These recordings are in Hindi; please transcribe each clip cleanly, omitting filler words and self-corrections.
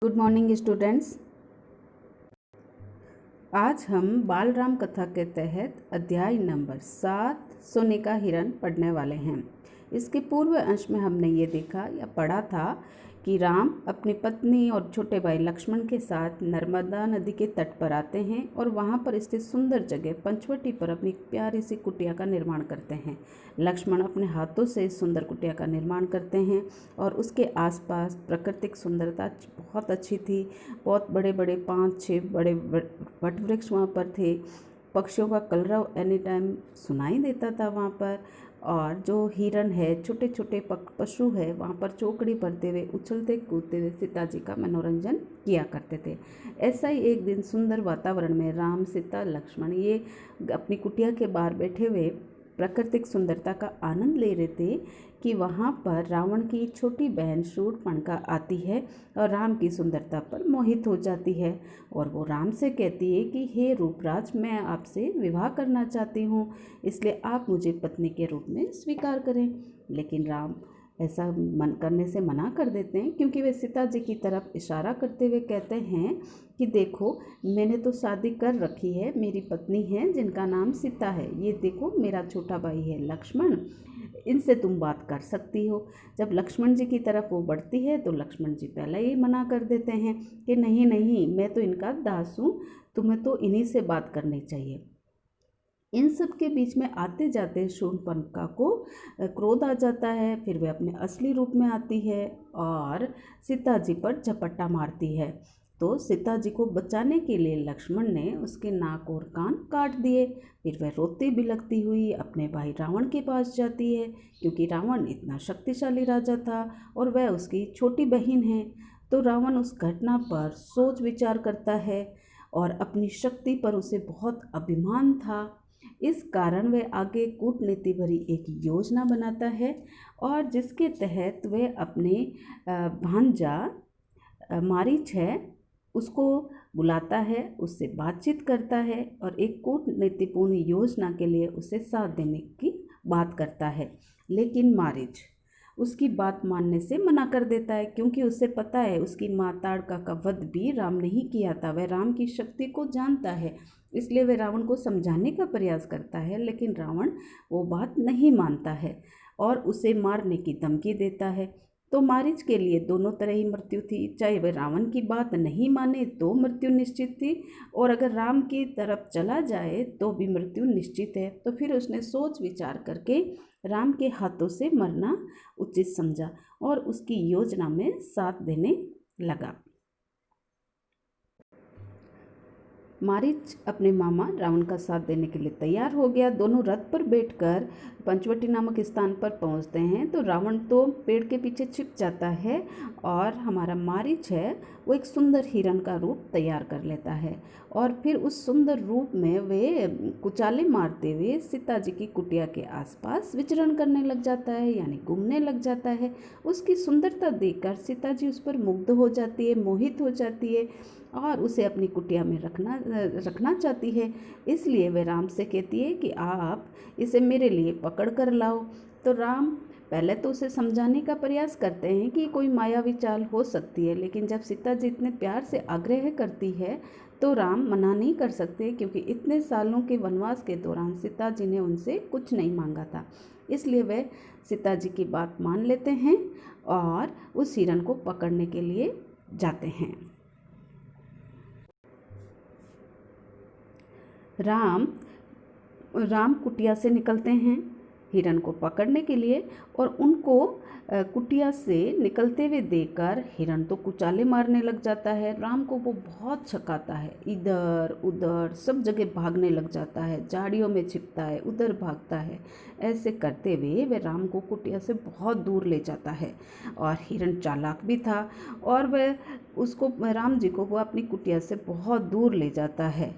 Good morning students. आज हम बाल राम कथा के तहत अध्याय नंबर 7 सोने का हिरण पढ़ने वाले हैं। इसके पूर्व अंश में हमने ये देखा या पढ़ा था कि राम अपनी पत्नी और छोटे भाई लक्ष्मण के साथ नर्मदा नदी के तट पर आते हैं और वहाँ पर स्थित सुंदर जगह पंचवटी पर अपनी प्यारी सी कुटिया का निर्माण करते हैं। लक्ष्मण अपने हाथों से इस सुंदर कुटिया का निर्माण करते हैं और उसके आसपास प्राकृतिक सुंदरता बहुत अच्छी थी। बहुत बड़े बड़े 5-6 बड़े वट वृक्ष वहाँ पर थे। पक्षियों का कलरव एनी टाइम सुनाई देता था वहाँ पर। और जो हिरण है, छोटे छोटे पशु है, वहाँ पर चौकड़ी भरते हुए उछलते कूदते हुए सीता जी का मनोरंजन किया करते थे। ऐसा ही एक दिन सुंदर वातावरण में राम, सीता, लक्ष्मण ये अपनी कुटिया के बाहर बैठे हुए प्राकृतिक सुंदरता का आनंद ले रहे थे कि वहाँ पर रावण की छोटी बहन शूर्पणखा आती है और राम की सुंदरता पर मोहित हो जाती है और वो राम से कहती है कि हे रूपराज, मैं आपसे विवाह करना चाहती हूँ, इसलिए आप मुझे पत्नी के रूप में स्वीकार करें। लेकिन राम ऐसा मन करने से मना कर देते हैं, क्योंकि वे सीता जी की तरफ इशारा करते हुए कहते हैं कि देखो, मैंने तो शादी कर रखी है, मेरी पत्नी है जिनका नाम सीता है, ये देखो मेरा छोटा भाई है लक्ष्मण, इनसे तुम बात कर सकती हो। जब लक्ष्मण जी की तरफ वो बढ़ती है तो लक्ष्मण जी पहले ही मना कर देते हैं कि नहीं नहीं, मैं तो इनका दास हूँ, तुम्हें तो इन्हीं से बात करनी चाहिए। इन सब के बीच में आते जाते शूर्पणखा को क्रोध आ जाता है। फिर वे अपने असली रूप में आती है और सीता जी पर झपट्टा मारती है। तो सीता जी को बचाने के लिए लक्ष्मण ने उसके नाक और कान काट दिए। फिर वह रोती बिलखती हुई अपने भाई रावण के पास जाती है, क्योंकि रावण इतना शक्तिशाली राजा था और वह उसकी छोटी बहन है। तो रावण उस घटना पर सोच विचार करता है और अपनी शक्ति पर उसे बहुत अभिमान था। इस कारण वह आगे कूटनीति भरी एक योजना बनाता है और जिसके तहत वह अपने भांजा मारीच है उसको बुलाता है, उससे बातचीत करता है और एक कूटनीतिपूर्ण योजना के लिए उसे साथ देने की बात करता है। लेकिन मारीच उसकी बात मानने से मना कर देता है, क्योंकि उसे पता है उसकी माँ ताड़का का वध भी राम नहीं किया था। वह राम की शक्ति को जानता है, इसलिए वह रावण को समझाने का प्रयास करता है, लेकिन रावण वो बात नहीं मानता है और उसे मारने की धमकी देता है। तो मारीच के लिए दोनों तरह ही मृत्यु थी, चाहे वह रावण की बात नहीं माने तो मृत्यु निश्चित थी और अगर राम की तरफ चला जाए तो भी मृत्यु निश्चित है। तो फिर उसने सोच विचार करके राम के हाथों से मरना उचित समझा और उसकी योजना में साथ देने लगा। मारीच अपने मामा रावण का साथ देने के लिए तैयार हो गया। दोनों रथ पर बैठकर पंचवटी नामक स्थान पर पहुंचते हैं तो रावण तो पेड़ के पीछे छिप जाता है और हमारा मारीच है वो एक सुंदर हिरण का रूप तैयार कर लेता है और फिर उस सुंदर रूप में वे कुचाले मारते हुए सीता जी की कुटिया के आसपास विचरण करने लग जाता है, यानी घूमने लग जाता है। उसकी सुंदरता देखकर सीता जी उस पर मुग्ध हो जाती है, मोहित हो जाती है और उसे अपनी कुटिया में रखना चाहती है। इसलिए वह राम से कहती है कि आप इसे मेरे लिए पकड़ कर लाओ। तो राम पहले तो उसे समझाने का प्रयास करते हैं कि कोई मायावी चाल हो सकती है, लेकिन जब सीता जी इतने प्यार से आग्रह करती है तो राम मना नहीं कर सकते, क्योंकि इतने सालों के वनवास के दौरान सीता जी ने उनसे कुछ नहीं मांगा था। इसलिए वह सीता जी की बात मान लेते हैं और उस हिरण को पकड़ने के लिए जाते हैं। राम कुटिया से निकलते हैं हिरण को पकड़ने के लिए और उनको कुटिया से निकलते हुए देखकर हिरण तो कुचाले मारने लग जाता है। राम को वो बहुत छकाता है, इधर उधर सब जगह भागने लग जाता है, झाड़ियों में छिपता है, उधर भागता है। ऐसे करते हुए वह राम को कुटिया से बहुत दूर ले जाता है और हिरण चालाक भी था और वह उसको राम जी को वो अपनी कुटिया से बहुत दूर ले जाता है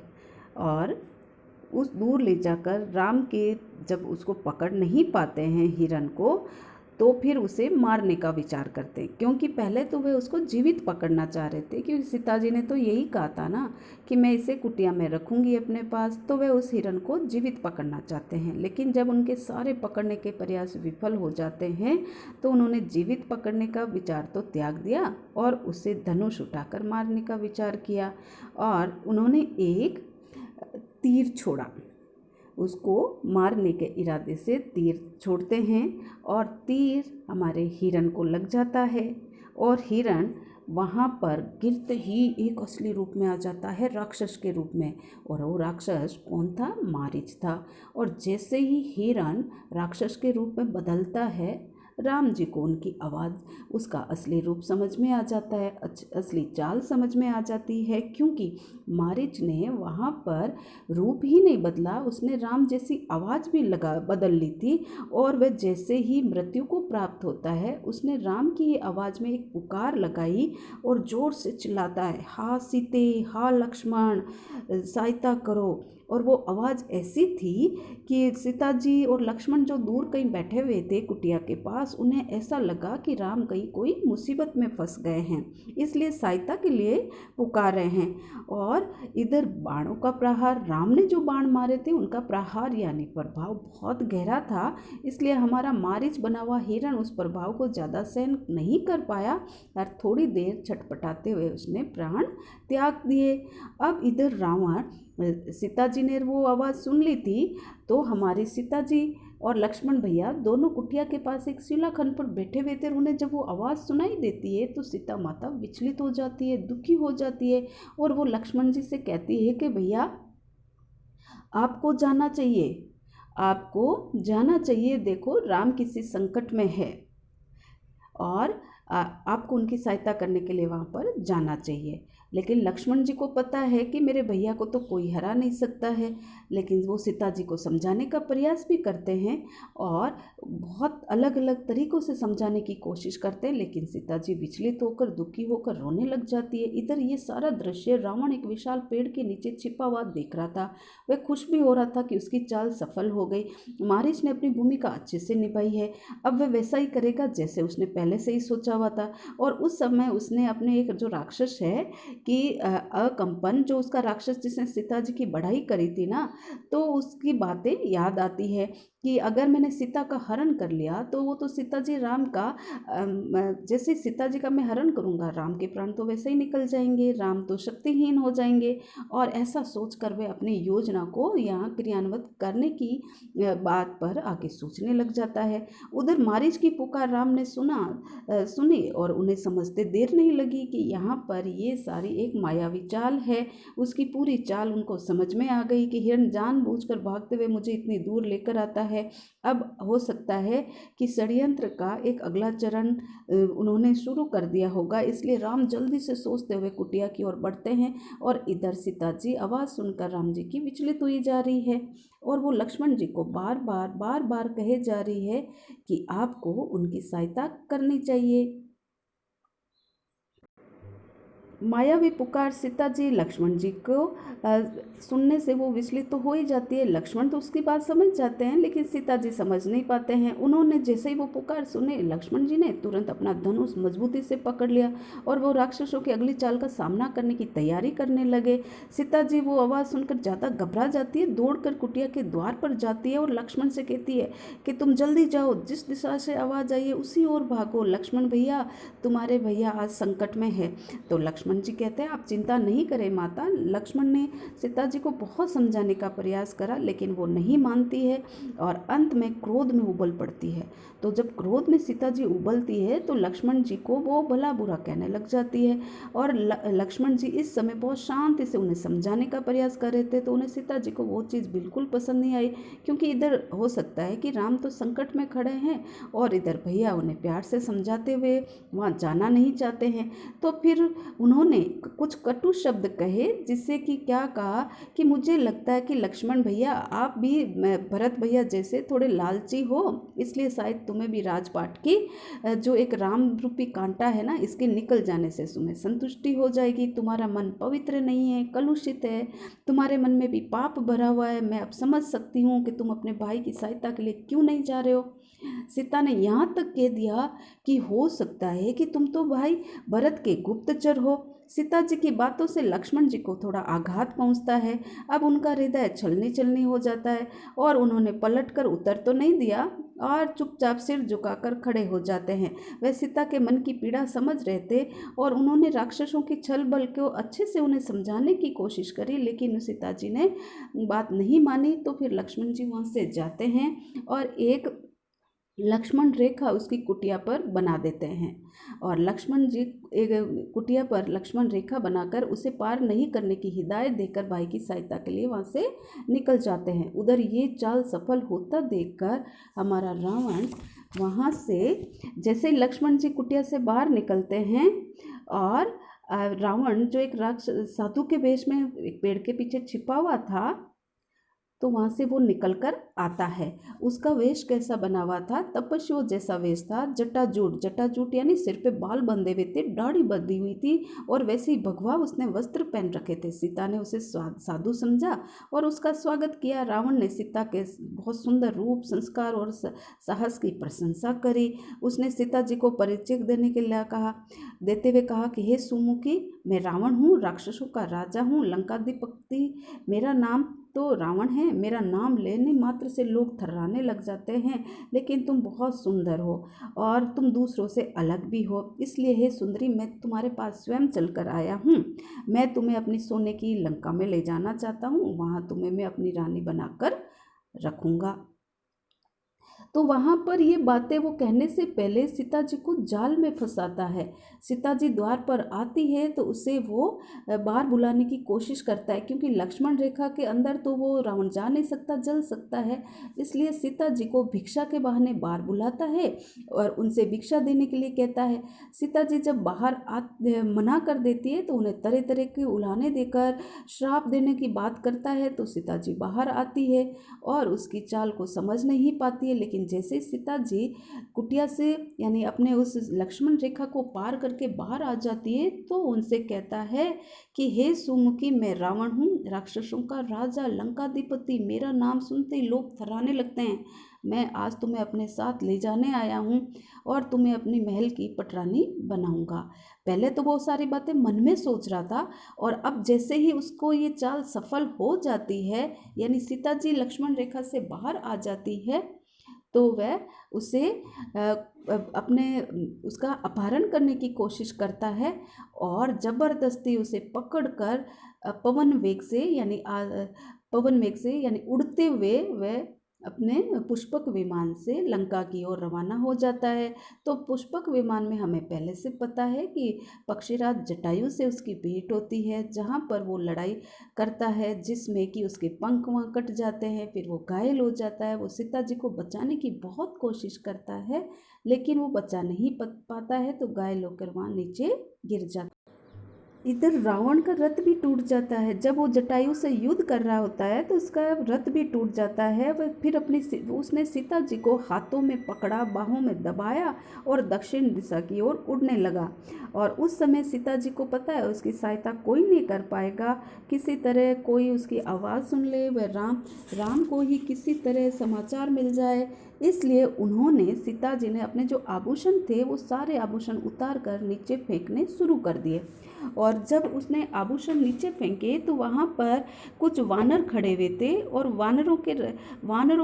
और उस दूर ले जाकर राम के जब उसको पकड़ नहीं पाते हैं हिरण को, तो फिर उसे मारने का विचार करते हैं, क्योंकि पहले तो वे उसको जीवित पकड़ना चाह रहे थे, क्योंकि सीता जी ने तो यही कहा था ना कि मैं इसे कुटिया में रखूंगी अपने पास, तो वे उस हिरण को जीवित पकड़ना चाहते हैं। लेकिन जब उनके सारे पकड़ने के प्रयास विफल हो जाते हैं तो उन्होंने जीवित पकड़ने का विचार तो त्याग दिया और उसे धनुष उठाकर मारने का विचार किया। और उन्होंने एक तीर छोड़ा, उसको मारने के इरादे से तीर छोड़ते हैं और तीर हमारे हिरण को लग जाता है और हिरण वहाँ पर गिरते ही एक असली रूप में आ जाता है, राक्षस के रूप में। और वो राक्षस कौन था? मारीच था। और जैसे ही हिरण राक्षस के रूप में बदलता है, राम जी को उनकी आवाज़, उसका असली रूप समझ में आ जाता है, असली चाल समझ में आ जाती है, क्योंकि मारीच ने वहाँ पर रूप ही नहीं बदला, उसने राम जैसी आवाज़ भी बदल ली थी। और वह जैसे ही मृत्यु को प्राप्त होता है, उसने राम की आवाज़ में एक पुकार लगाई और ज़ोर से चिल्लाता है, हा सीते, हा लक्ष्मण, सहायता करो। और वो आवाज़ ऐसी थी कि सीता जी और लक्ष्मण जो दूर कहीं बैठे हुए थे कुटिया के पास, उन्हें ऐसा लगा कि राम कहीं कोई मुसीबत में फंस गए हैं, इसलिए सहायता के लिए पुकार रहे हैं। और इधर बाणों का प्रहार, राम ने जो बाण मारे थे उनका प्रहार यानी प्रभाव बहुत गहरा था, इसलिए हमारा मारीच बना हुआ हिरण उस प्रभाव को ज़्यादा सहन नहीं कर पाया और थोड़ी देर छटपटाते हुए उसने प्राण त्याग दिए। अब इधर रावण, सीता जी ने वो आवाज़ सुन ली थी, तो हमारी सीता जी और लक्ष्मण भैया दोनों कुटिया के पास एक शिलाखंड पर बैठे हुए थे। उन्हें जब वो आवाज़ सुनाई देती है तो सीता माता विचलित हो जाती है, दुखी हो जाती है और वो लक्ष्मण जी से कहती है कि भैया आपको जाना चाहिए, आपको जाना चाहिए, देखो राम किसी संकट में है और आपको उनकी सहायता करने के लिए वहाँ पर जाना चाहिए। लेकिन लक्ष्मण जी को पता है कि मेरे भैया को तो कोई हरा नहीं सकता है, लेकिन वो सीता जी को समझाने का प्रयास भी करते हैं और बहुत अलग अलग तरीक़ों से समझाने की कोशिश करते हैं, लेकिन सीता जी विचलित होकर, दुखी होकर रोने लग जाती है। इधर ये सारा दृश्य रावण एक विशाल पेड़ के नीचे छिपा हुआ देख रहा था। वह खुश भी हो रहा था कि उसकी चाल सफल हो गई, मारीच ने अपनी भूमिका अच्छे से निभाई है, अब वह वैसा ही करेगा जैसे उसने पहले से ही सोचा हुआ था। और उस समय उसने अपने एक जो राक्षस है कि अकंपन, जो उसका राक्षस जिसने सीता जी की बढ़ाई करी थी ना, तो उसकी बातें याद आती है कि अगर मैंने सीता का हरण कर लिया तो वो तो सीता जी राम का, जैसे सीता जी का मैं हरण करूँगा, राम के प्राण तो वैसे ही निकल जाएंगे, राम तो शक्तिहीन हो जाएंगे। और ऐसा सोचकर वह अपनी योजना को यहाँ क्रियान्वित करने की बात पर आगे सोचने लग जाता है। उधर मारीच की पुकार राम ने सुनी और उन्हें समझते देर नहीं लगी कि यहाँ पर ये सारी एक मायावी चाल है। उसकी पूरी चाल उनको समझ में आ गई कि हिरण जानबूझकर भागते हुए मुझे इतनी दूर लेकर आता है। अब हो सकता है कि षड्यंत्र का एक अगला चरण उन्होंने शुरू कर दिया होगा, इसलिए राम जल्दी से सोचते हुए कुटिया की ओर बढ़ते हैं। और इधर सीता जी आवाज़ सुनकर राम जी की विचलित हुई जा रही है और वो लक्ष्मण जी को बार बार कहे जा रही है कि आपको उनकी सहायता करनी चाहिए। मायावी पुकार सीता जी लक्ष्मण जी को सुनने से वो विचलित तो हो ही जाती है। लक्ष्मण तो उसकी बात समझ जाते हैं, लेकिन सीता जी समझ नहीं पाते हैं। उन्होंने जैसे ही वो पुकार सुने, लक्ष्मण जी ने तुरंत अपना धनुष मजबूती से पकड़ लिया और वो राक्षसों की अगली चाल का सामना करने की तैयारी करने लगे। सीता जी वो आवाज़ सुनकर ज़्यादा घबरा जाती है, दौड़कर कुटिया के द्वार पर जाती है और लक्ष्मण से कहती है कि तुम जल्दी जाओ, जिस दिशा से आवाज़ आई है उसी ओर भागो, लक्ष्मण भैया तुम्हारे भैया आज संकट में है। तो लक्ष्मण जी कहते हैं आप चिंता नहीं करें माता। लक्ष्मण ने सीता जी को बहुत समझाने का प्रयास करा, लेकिन वो नहीं मानती है और अंत में क्रोध में उबल पड़ती है। तो जब क्रोध में सीता जी उबलती है तो लक्ष्मण जी को वो भला बुरा कहने लग जाती है। और लक्ष्मण जी इस समय बहुत शांति से उन्हें समझाने का प्रयास कर रहे थे, तो उन्हें सीता जी को वो चीज़ बिल्कुल पसंद नहीं आई, क्योंकि इधर हो सकता है कि राम तो संकट में खड़े हैं और इधर भैया उन्हें प्यार से समझाते हुए वहाँ जाना नहीं चाहते हैं। तो फिर उन्होंने कुछ कटु शब्द कहे, जिससे कि क्या कहा कि मुझे लगता है कि लक्ष्मण भैया आप भी भरत भैया जैसे थोड़े लालची हो, इसलिए शायद तुम्हें भी राजपाट की जो एक राम रूपी कांटा है ना, इसके निकल जाने से तुम्हें संतुष्टि हो जाएगी। तुम्हारा मन पवित्र नहीं है, कलुषित है, तुम्हारे मन में भी पाप भरा हुआ है। मैं अब समझ सकती हूँ कि तुम अपने भाई की सहायता के लिए क्यों नहीं जा रहे हो। सीता ने यहाँ तक कह दिया कि हो सकता है कि तुम तो भाई भरत के गुप्तचर हो। सीता जी की बातों से लक्ष्मण जी को थोड़ा आघात पहुंचता है। अब उनका हृदय छलनी छलनी हो जाता है और उन्होंने पलटकर उत्तर तो नहीं दिया और चुपचाप सिर झुकाकर खड़े हो जाते हैं। वह सीता के मन की पीड़ा समझ रहे थे और उन्होंने राक्षसों की छल बल को अच्छे से उन्हें समझाने की कोशिश करी, लेकिन सीता जी ने बात नहीं मानी। तो फिर लक्ष्मण जी वहाँ से जाते हैं और एक लक्ष्मण रेखा उसकी कुटिया पर बना देते हैं और लक्ष्मण जी एक कुटिया पर लक्ष्मण रेखा बनाकर उसे पार नहीं करने की हिदायत देकर भाई की सहायता के लिए वहाँ से निकल जाते हैं। उधर ये चाल सफल होता देखकर हमारा रावण वहाँ से जैसे लक्ष्मण जी कुटिया से बाहर निकलते हैं और रावण जो एक राक्षस साधु के वेश में एक पेड़ के पीछे छिपा हुआ था, तो वहाँ से वो निकल कर आता है। उसका वेश कैसा बना हुआ था? तपस्वियों जैसा वेश था। जटाजूट, जटाजूट यानी सिर पे बाल बंधे हुए थे, दाढ़ी बंधी हुई थी और वैसे ही भगवा उसने वस्त्र पहन रखे थे। सीता ने उसे साधु समझा और उसका स्वागत किया। रावण ने सीता के बहुत सुंदर रूप, संस्कार और साहस की प्रशंसा करी। उसने सीता जी को परिचय देने के लिए देते हुए कहा कि हे सुमुखी, मैं रावण हूँ, राक्षसों का राजा हूँ, लंकाधिपति मेरा नाम तो रावण है। मेरा नाम लेने मात्र से लोग थर्राने लग जाते हैं, लेकिन तुम बहुत सुंदर हो और तुम दूसरों से अलग भी हो। इसलिए हे सुंदरी, मैं तुम्हारे पास स्वयं चलकर आया हूँ। मैं तुम्हें अपनी सोने की लंका में ले जाना चाहता हूँ। वहाँ तुम्हें मैं अपनी रानी बनाकर रखूँगा। तो वहाँ पर ये बातें वो कहने से पहले सीता जी को जाल में फंसाता है। सीता जी द्वार पर आती है तो उसे वो बाहर बुलाने की कोशिश करता है, क्योंकि लक्ष्मण रेखा के अंदर तो वो रावण जा नहीं सकता, जल सकता है। इसलिए सीता जी को भिक्षा के बहाने बाहर बुलाता है और उनसे भिक्षा देने के लिए कहता है। सीता जी जब बाहर मना कर देती है तो उन्हें तरह तरह के उलाहने देकर श्राप देने की बात करता है। तो सीता जी बाहर आती है और उसकी चाल को समझ नहीं पाती है, लेकिन जैसे सीता जी कुटिया से यानी अपने उस लक्ष्मण रेखा को पार करके बाहर आ जाती है तो उनसे कहता है कि हे सुमुखी, मैं रावण हूँ, राक्षसों का राजा, लंकाधिपति। मेरा नाम सुनते ही लोग थर्राने लगते हैं। मैं आज तुम्हें अपने साथ ले जाने आया हूँ और तुम्हें अपनी महल की पटरानी बनाऊंगा। पहले तो वो सारी बातें मन में सोच रहा था और अब जैसे ही उसको ये चाल सफल हो जाती है, यानी सीता जी लक्ष्मण रेखा से बाहर आ जाती है, तो वह उसे अपने उसका अपहरण करने की कोशिश करता है और ज़बरदस्ती उसे पकड़कर पवन वेग से यानी उड़ते हुए वह अपने पुष्पक विमान से लंका की ओर रवाना हो जाता है। तो पुष्पक विमान में हमें पहले से पता है कि पक्षीराज जटायु से उसकी भेंट होती है, जहाँ पर वो लड़ाई करता है जिसमें कि उसके पंख वहाँ कट जाते हैं, फिर वो घायल हो जाता है। वो सीता जी को बचाने की बहुत कोशिश करता है, लेकिन वो बचा नहीं पाता है, तो घायल होकर वहाँ नीचे गिर जाता है। इधर रावण का रथ भी टूट जाता है। जब वो जटायु से युद्ध कर रहा होता है तो उसका रथ भी टूट जाता है। वह फिर उसने सीता जी को हाथों में पकड़ा, बाहों में दबाया और दक्षिण दिशा की ओर उड़ने लगा। और उस समय सीता जी को पता है उसकी सहायता कोई नहीं कर पाएगा। किसी तरह कोई उसकी आवाज़ सुन ले, वह राम को ही किसी तरह समाचार मिल जाए, इसलिए उन्होंने सीता जी ने अपने जो आभूषण थे वो सारे आभूषण उतार कर नीचे फेंकने शुरू कर दिए। और जब उसने आभूषण नीचे फेंके तो वहाँ पर कुछ वानर खड़े हुए थे और वानरों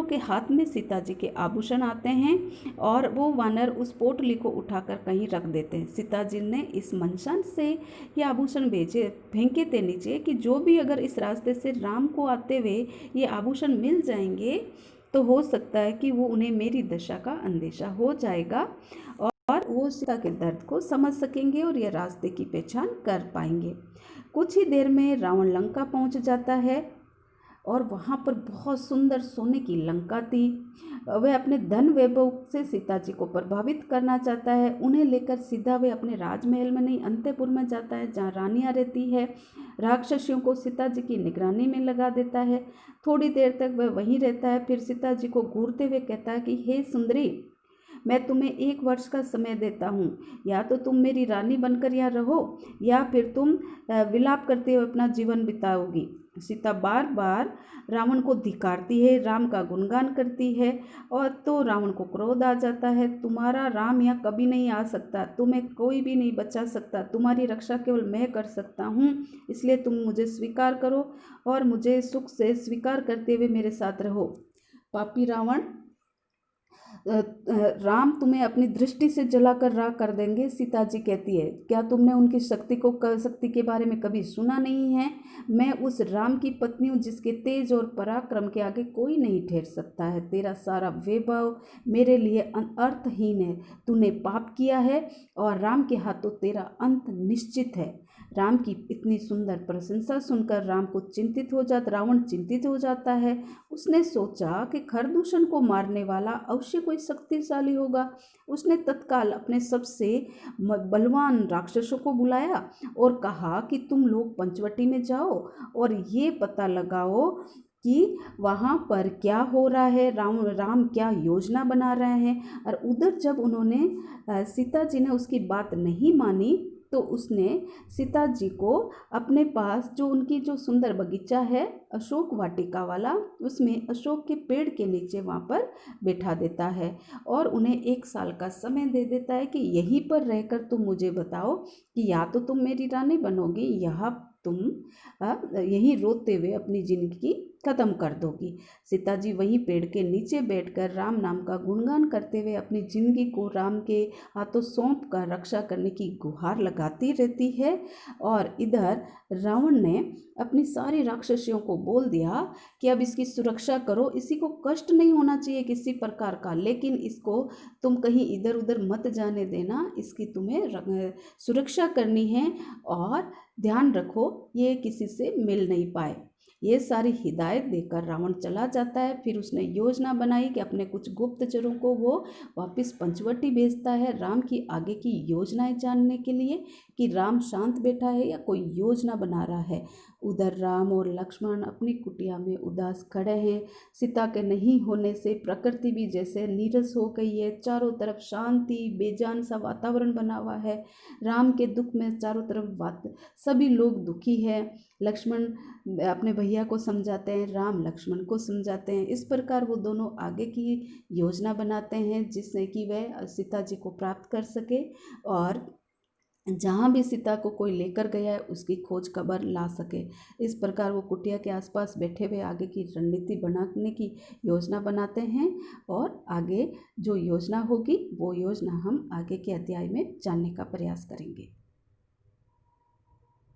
के हाथ में सीता जी के आभूषण आते हैं और वो वानर उस पोटली को उठाकर कहीं रख देते हैं। सीता जी ने इस मंशा से ये आभूषण फेंके थे नीचे कि जो भी अगर इस रास्ते से राम को आते हुए ये आभूषण मिल जाएंगे तो हो सकता है कि वो उन्हें मेरी दशा का अंदेशा हो जाएगा और वो सीता के दर्द को समझ सकेंगे और यह रास्ते की पहचान कर पाएंगे। कुछ ही देर में रावण लंका पहुंच जाता है और वहाँ पर बहुत सुंदर सोने की लंका थी। वह अपने धन वैभव से सीता जी को प्रभावित करना चाहता है। उन्हें लेकर सीधा वह अपने राजमहल में नहीं, अंतपुर में जाता है जहाँ रानियाँ रहती है। राक्षसियों को सीता जी की निगरानी में लगा देता है। थोड़ी देर तक वह वहीं रहता है, फिर सीता जी को घूरते हुए कहता है कि हे सुंदरी, मैं तुम्हें 1 वर्ष का समय देता हूँ। या तो तुम मेरी रानी बनकर यहाँ रहो या फिर तुम विलाप करते हुए अपना जीवन बिताओगी। सीता बार बार रावण को धिक्कारती है, राम का गुणगान करती है, और तो रावण को क्रोध आ जाता है। तुम्हारा राम यहाँ कभी नहीं आ सकता, तुम्हें कोई भी नहीं बचा सकता, तुम्हारी रक्षा केवल मैं कर सकता हूँ, इसलिए तुम मुझे स्वीकार करो और मुझे सुख से स्वीकार करते हुए मेरे साथ रहो। पापी रावण, राम तुम्हें अपनी दृष्टि से जलाकर राख कर देंगे। सीता जी कहती है, क्या तुमने उनकी शक्ति के बारे में कभी सुना नहीं है? मैं उस राम की पत्नी हूँ जिसके तेज और पराक्रम के आगे कोई नहीं ठहर सकता है। तेरा सारा वैभव मेरे लिए अर्थहीन है। तूने पाप किया है और राम के हाथों तेरा अंत निश्चित है। राम की इतनी सुंदर प्रशंसा सुनकर रावण चिंतित हो जाता है। उसने सोचा कि खरदूषण को मारने वाला अवश्य कोई शक्तिशाली होगा। उसने तत्काल अपने सबसे बलवान राक्षसों को बुलाया और कहा कि तुम लोग पंचवटी में जाओ और ये पता लगाओ कि वहाँ पर क्या हो रहा है, राम क्या योजना बना रहे हैं। और उधर जब उन्होंने सीता जी ने उसकी बात नहीं मानी तो उसने सीता जी को अपने पास जो उनकी जो सुंदर बगीचा है अशोक वाटिका वाला, उसमें अशोक के पेड़ के नीचे वहाँ पर बैठा देता है और उन्हें 1 साल का समय दे देता है कि यहीं पर रहकर तुम मुझे बताओ कि या तो तुम मेरी रानी बनोगी या तुम यहीं रोते हुए अपनी जिंदगी खत्म कर दोगी। सीता जी वहीं पेड़ के नीचे बैठकर राम नाम का गुणगान करते हुए अपनी जिंदगी को राम के हाथों सौंप कर रक्षा करने की गुहार लगाती रहती है। और इधर रावण ने अपनी सारी राक्षसियों को बोल दिया कि अब इसकी सुरक्षा करो, इसी को कष्ट नहीं होना चाहिए किसी प्रकार का, लेकिन इसको तुम कहीं इधर उधर मत जाने देना, इसकी तुम्हें सुरक्षा करनी है और ध्यान रखो ये किसी से मिल नहीं पाए। ये सारी हिदायत देकर रावण चला जाता है। फिर उसने योजना बनाई कि अपने कुछ गुप्तचरों को वो वापस पंचवटी भेजता है राम की आगे की योजनाएं जानने के लिए कि राम शांत बैठा है या कोई योजना बना रहा है। उधर राम और लक्ष्मण अपनी कुटिया में उदास खड़े हैं। सीता के नहीं होने से प्रकृति भी जैसे नीरस हो गई है। चारों तरफ शांति बेजान सा वातावरण बना हुआ है। राम के दुख में चारों तरफ सभी लोग दुखी है। लक्ष्मण अपने भैया को समझाते हैं, राम लक्ष्मण को समझाते हैं। इस प्रकार वो दोनों आगे की योजना बनाते हैं जिससे कि वह सीता जी को प्राप्त कर सके और जहाँ भी सीता को कोई लेकर गया है उसकी खोज खबर ला सके। इस प्रकार वो कुटिया के आसपास बैठे हुए आगे की रणनीति बनाने की योजना बनाते हैं और आगे जो योजना होगी वो योजना हम आगे के अध्याय में जानने का प्रयास करेंगे।